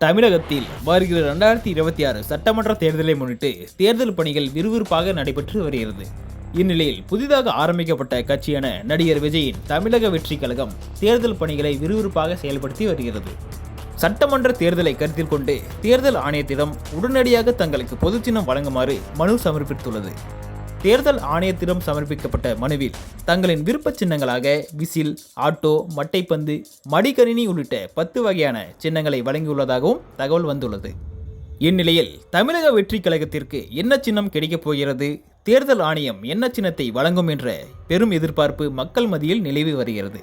தமிழகத்தில் வருகிற 2026 சட்டமன்ற தேர்தலை முன்னிட்டு தேர்தல் பணிகள் விறுவிறுப்பாக நடைபெற்று வருகிறது. இந்நிலையில் புதிதாக ஆரம்பிக்கப்பட்ட கட்சியான நடிகர் விஜயின் தமிழக வெற்றி கழகம் தேர்தல் பணிகளை விறுவிறுப்பாக செயல்படுத்தி வருகிறது. சட்டமன்ற தேர்தலை கருத்தில் கொண்டு தேர்தல் ஆணையத்திடம் உடனடியாக தங்களுக்கு பொதுச்சின்னம் வழங்குமாறு மனு சமர்ப்பித்துள்ளது. தேர்தல் ஆணையத்திடம் சமர்ப்பிக்கப்பட்ட மனுவில் தங்களின் விருப்ப சின்னங்களாக விசில், ஆட்டோ, மட்டைப்பந்து, மடிக்கணினி உள்ளிட்ட 10 வகையான சின்னங்களை வழங்கியுள்ளதாகவும் தகவல் வந்துள்ளது. இந்நிலையில் தமிழக வெற்றி கழகத்திற்கு என்ன சின்னம் கிடைக்கப் போகிறது, தேர்தல் ஆணையம் என்ன சின்னத்தை வழங்கும் என்ற பெரும் எதிர்பார்ப்பு மக்கள் மத்தியில் நிலவி வருகிறது.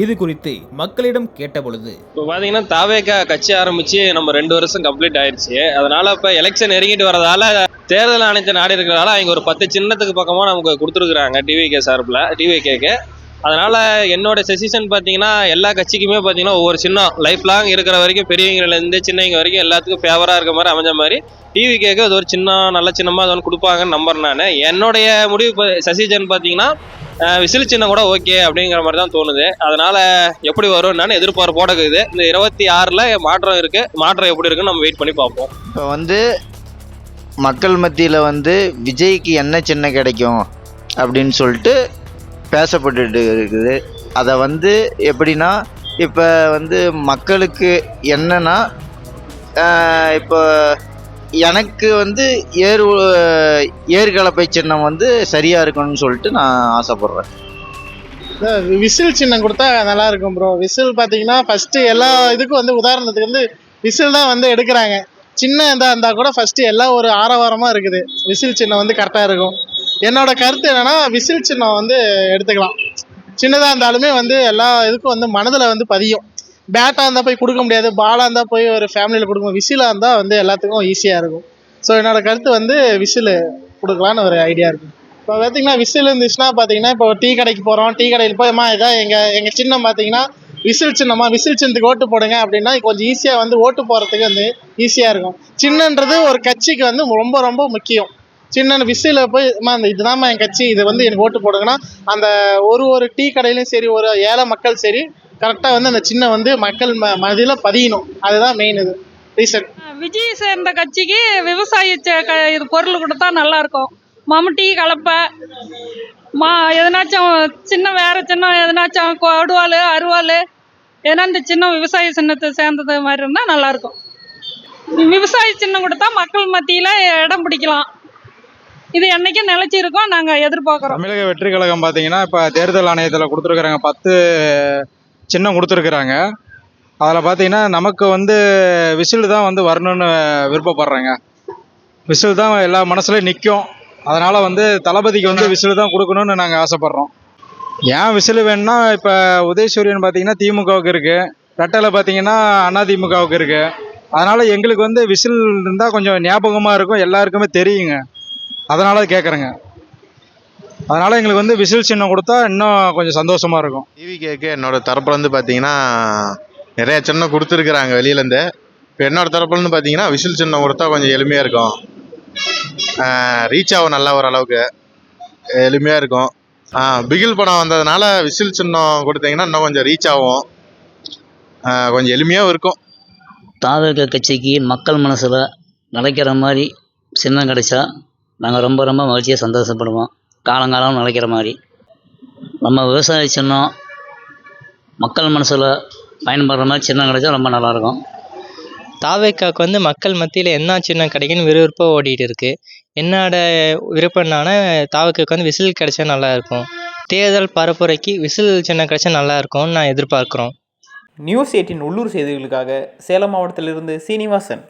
இது குறித்து மக்களிடம் கேட்டபொழுது, இப்போ பார்த்தீங்கன்னா தாவேகா கட்சி ஆரம்பிச்சு நம்ம 2 வருஷம் கம்ப்ளீட் ஆயிடுச்சு. அதனால இப்போ எலெக்ஷன் நெருங்கிட்டு வரதால தேர்தல் ஆணையத்தை நாடி இருக்கிறதால அவங்க ஒரு 10 சின்னத்துக்கு பக்கமாக நமக்கு கொடுத்துருக்குறாங்க டிவிகே சார்பில், டிவிகேக்கு. அதனால என்னோட செசிஷன் பார்த்தீங்கன்னா எல்லா கட்சிக்குமே பார்த்தீங்கன்னா ஒவ்வொரு சின்னம் லைஃப் லாங் இருக்கிற வரைக்கும் பெரியவங்கலேருந்து சின்னவங்க வரைக்கும் எல்லாத்துக்கும் ஃபேவராக இருக்க மாதிரி அமைஞ்ச மாதிரி டிவிகேக்கு அது ஒரு சின்ன நல்ல சின்னமாக அது ஒன்று கொடுப்பாங்கன்னு நம்புறேன் நான். என்னுடைய முடிவு செசிஷன் பார்த்தீங்கன்னா விசில் சின்னம் கூட ஓகே அப்படிங்கிற மாதிரி தான் தோணுது. அதனால எப்படி வரும் நான் எதிர்பார்ப்போட இருக்குது. இந்த 26ல் மாற்றம் இருக்கு. மாற்றம் எப்படி இருக்குன்னு நம்ம வெயிட் பண்ணி பார்ப்போம். இப்போ மக்கள் மத்தியில் விஜய்க்கு என்ன சின்னம் கிடைக்கும் அப்படின்னு சொல்லிட்டு பேசப்பட்டு இருக்குது. அதை எப்படின்னா இப்போ மக்களுக்கு என்னன்னா இப்போ எனக்கு ஏர்கலப்பை சின்னம் சரியா இருக்கணும்னு சொல்லிட்டு நான் ஆசைப்படுறேன். விசில் சின்னம் கொடுத்தா நல்லா இருக்கும் ப்ரோ. விசில் பார்த்தீங்கன்னா ஃபர்ஸ்ட் எல்லா இதுக்கும் உதாரணத்துக்கு விசில் தான் எடுக்கிறாங்க. சின்ன இருந்தா கூட ஃபர்ஸ்ட் எல்லாம் ஒரு ஆரவாரமா இருக்குது. விசில் சின்னம் கரெக்டா இருக்கும். என்னோட கருத்து என்னன்னா விசில் சின்னம் எடுத்துக்கலாம். சின்னதா இருந்தாலுமே எல்லா இதுக்கும் மனதில் பதியும். பேட்டாக இருந்தால் போய் கொடுக்க முடியாது, பாலாக இருந்தால் போய் ஒரு ஃபேமிலியில் கொடுக்கணும். விசிலாக இருந்தால் எல்லாத்துக்கும் ஈஸியாக இருக்கும். ஸோ என்னோட கருத்து விசில் கொடுக்கலான்னு ஒரு ஐடியா இருக்குது. இப்போ பார்த்தீங்கன்னா விசில் இருந்துச்சுன்னா பார்த்தீங்கன்னா இப்போ டீ கடைக்கு போகிறோம், டீ கடையில் போய் இதான் எங்கள் சின்னம் பார்த்தீங்கன்னா விசில் சின்னமா, விசில் சின்னத்துக்கு ஓட்டு போடுங்க அப்படின்னா கொஞ்சம் ஈஸியாக ஓட்டு போகிறதுக்கு ஈஸியாக இருக்கும். சின்னன்றது ஒரு கட்சிக்கு ரொம்ப ரொம்ப முக்கியம். சின்ன விசில போய் இதுதான் என் கட்சி, இது எனக்கு ஓட்டு போடுங்கன்னா அந்த ஒரு டீ கடையிலும் சரி, ஒரு ஏழை மக்கள் சரி, கரெக்டாக அந்த சின்ன மக்கள் மனதில் பதியணும். அதுதான் மெயின் இது ரீசன். விஜய் சேர்ந்த கட்சிக்கு விவசாய இது பொருள் கொடுத்தா நல்லா இருக்கும். மம்முட்டி, கலப்பை, எதனாச்சும் சின்ன வேற சின்ன எதனாச்சும் கொடுவாள், அருவாள், ஏன்னா இந்த சின்ன விவசாய சின்னத்தை சேர்ந்தது மாதிரி இருந்தால் நல்லா இருக்கும். விவசாய சின்னம் கொடுத்தா மக்கள் மத்தியில் இடம் பிடிக்கலாம். இது என்னைக்கும் நிலைச்சிருக்கோம், நாங்கள் எதிர்பார்க்குறோம். தமிழக வெற்றி கழகம் பார்த்தீங்கன்னா இப்போ தேர்தல் ஆணையத்தில் கொடுத்துருக்குறாங்க, 10 சின்னம் கொடுத்துருக்குறாங்க. அதில் பார்த்தீங்கன்னா நமக்கு விசில் தான் வரணும்னு விருப்பப்படுறேங்க. விசில் தான் எல்லா மனசுலையும் நிற்கும். அதனால் தளபதிக்கு விசில் தான் கொடுக்கணும்னு நாங்கள் ஆசைப்பட்றோம். ஏன் விசில் வேணும்னா இப்போ உதயசூரியன் பார்த்தீங்கன்னா திமுகவுக்கு இருக்குது, ரெட்டலை பார்த்தீங்கன்னா அதிமுகவுக்கு இருக்குது. அதனால் எங்களுக்கு விசில் இருந்தால் கொஞ்சம் ஞாபகமாக இருக்கும், எல்லாருக்குமே தெரியுங்க. அதனால கேட்குறேங்க. அதனால் எங்களுக்கு விசில் சின்னம் கொடுத்தா இன்னும் கொஞ்சம் சந்தோஷமாக இருக்கும். டிவிகேக்கு என்னோட தரப்புலேருந்து பார்த்தீங்கன்னா நிறைய சின்னம் கொடுத்துருக்குறாங்க வெளியிலேருந்து. இப்போ என்னோட தரப்புலேருந்து பார்த்தீங்கன்னா விசில் சின்னம் கொடுத்தா கொஞ்சம் எளிமையாக இருக்கும், ரீச் ஆகும், நல்லா ஓரளவுக்கு எளிமையாக இருக்கும். பிகில் படம் வந்ததுனால விசில் சின்னம் கொடுத்தீங்கன்னா இன்னும் கொஞ்சம் ரீச் ஆகும், கொஞ்சம் எளிமையாகவும் இருக்கும். தாவேகா கட்சிக்கு மக்கள் மனசில் நிலைக்கிற மாதிரி சின்னம் கிடைச்சா நாங்கள் ரொம்ப ரொம்ப மகிழ்ச்சியாக சந்தோஷப்படுவோம். காலங்காலம் நிலைக்கிற மாதிரி நம்ம விவசாய சின்னம் மக்கள் மனசில் பயன்படுற மாதிரி சின்னம் கிடைச்சா ரொம்ப நல்லாயிருக்கும். தாவேக்காவுக்கு மக்கள் மத்தியில் என்ன சின்னம் கிடைக்குன்னு விறுவிறுப்பாக ஓடிட்டு இருக்கு. என்னோட விருப்பம்னால தாவேக்காவுக்கு விசில் கிடைச்சா நல்லாயிருக்கும். தேர்தல் பரப்புரைக்கு விசில் சின்னம் கிடைச்சா நல்லாயிருக்கும்னு நான் எதிர்பார்க்குறோம். நியூஸ் 18 உள்ளூர் செய்திகளுக்காக சேலம் மாவட்டத்திலிருந்து சீனிவாசன்.